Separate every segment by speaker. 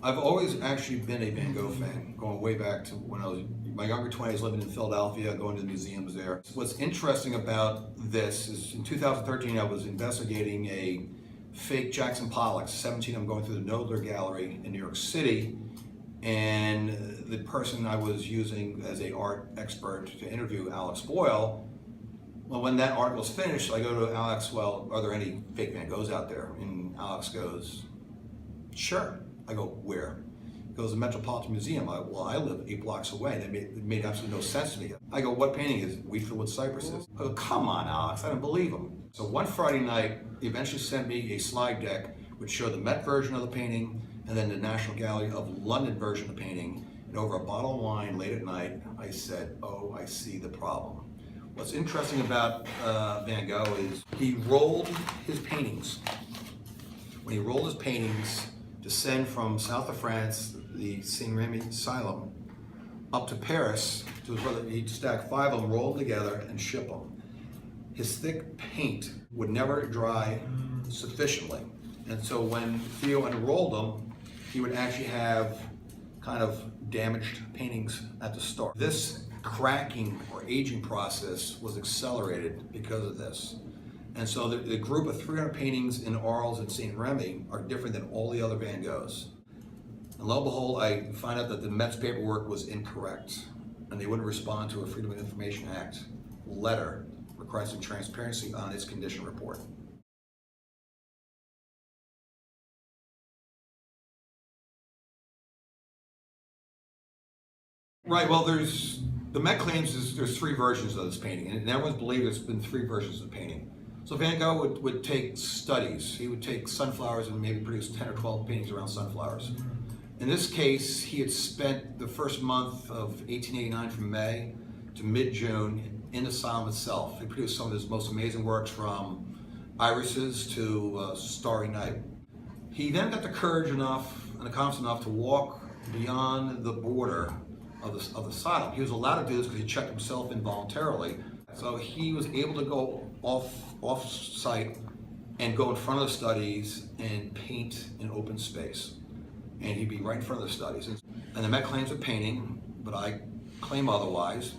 Speaker 1: I've always actually been a Van Gogh fan, going way back to when I was in my younger 20s, living in Philadelphia, going to the museums there. What's interesting about this is in 2013, I was investigating a fake Jackson Pollock, 17. I'm going through the Knoedler Gallery in New York City, and the person I was using as an art expert to interview, Alex Boyle, well, when that art was finished, I go to Alex, well, are there any fake Van Goghs out there? And Alex goes, sure. I go, where? He goes, the Metropolitan Museum. Well, I live 8 blocks away. It made absolutely no sense to me. I go, what painting is it? Wheat Field with Cypresses. I go, come on, Alex, I don't believe him. So one Friday night, he eventually sent me a slide deck which showed the Met version of the painting and then the National Gallery of London version of the painting. And over a bottle of wine late at night, I said, oh, I see the problem. What's interesting about Van Gogh is he rolled his paintings. When he rolled his paintings to send from south of France, the Saint-Remy Asylum, up to Paris, to his brother, he'd stack 5 of them, roll them together, and ship them. His thick paint would never dry sufficiently. And so when Theo unrolled them, he would actually have kind of damaged paintings at the start. This cracking or aging process was accelerated because of this. And so the group of 300 paintings in Arles and St. Remy are different than all the other Van Goghs. And lo and behold, I find out that the Met's paperwork was incorrect, and they wouldn't respond to a Freedom of Information Act letter requesting transparency on its condition report. Right, well, the Met claims there's 3 versions of this painting, and everyone's believed there's been 3 versions of the painting. So Van Gogh would take studies. He would take sunflowers and maybe produce 10 or 12 paintings around sunflowers. In this case, he had spent the first month of 1889 from May to mid-June in the asylum itself. He produced some of his most amazing works from irises to Starry Night. He then got the courage enough and the confidence enough to walk beyond the border of the asylum. He was allowed to do this because he checked himself in voluntarily. So he was able to go off site and go in front of the studies and paint in open space. And he'd be right in front of the studies. And the Met claims a painting, but I claim otherwise.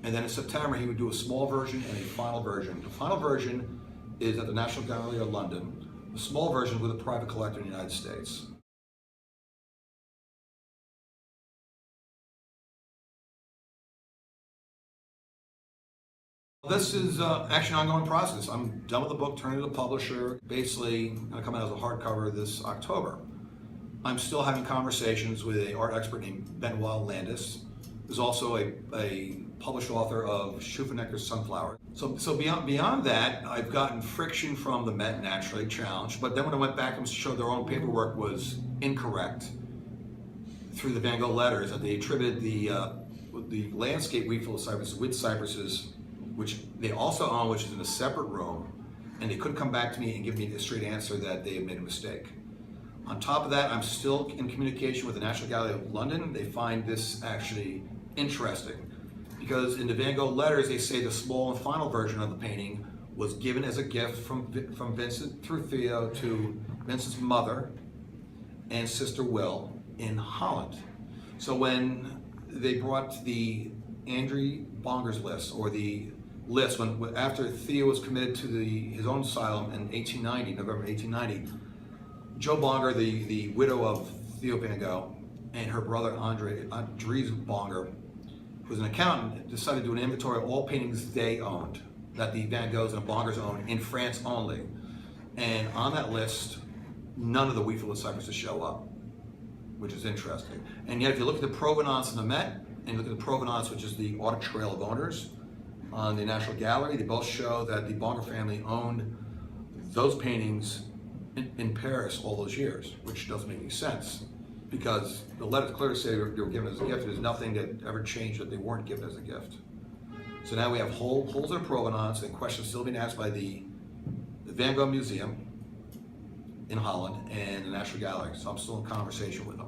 Speaker 1: And then in September, he would do a small version and a final version. The final version is at the National Gallery of London. The small version with a private collector in the United States. This is actually an ongoing process. I'm done with the book, turning to the publisher. Basically, going to come out as a hardcover this October. I'm still having conversations with an art expert named Benoit Landis, who's also a published author of Schufenecker's Sunflower. So beyond that, I've gotten friction from the Met, naturally challenged. But then when I went back and showed their own paperwork was incorrect through the Van Gogh letters, that they attributed the landscape Wheat Field with Cypresses, which they also own, which is in a separate room, and they couldn't come back to me and give me a straight answer that they had made a mistake. On top of that, I'm still in communication with the National Gallery of London. They find this actually interesting because in the Van Gogh letters, they say the small and final version of the painting was given as a gift from Vincent through Theo to Vincent's mother and sister Will in Holland. So when they brought the Andrew Bonger's list, or the list after Theo was committed to his own asylum in 1890, November 1890, Joe Bonger, the widow of Theo Van Gogh, and her brother Andries Bonger, who was an accountant, decided to do an inventory of all paintings they owned, that the Van Goghs and the Bongers owned, in France only. And on that list, none of the Wheat Field with Cypresses show up, which is interesting. And yet if you look at the provenance in the Met, and look at the provenance, which is the audit trail of owners on the National Gallery, they both show that the Bonger family owned those paintings in Paris all those years, which doesn't make any sense because the letters clearly say they were given as a gift. There's nothing that ever changed that they weren't given as a gift. So now we have holes in provenance and questions still being asked by the Van Gogh Museum in Holland and the National Gallery. So I'm still in conversation with them.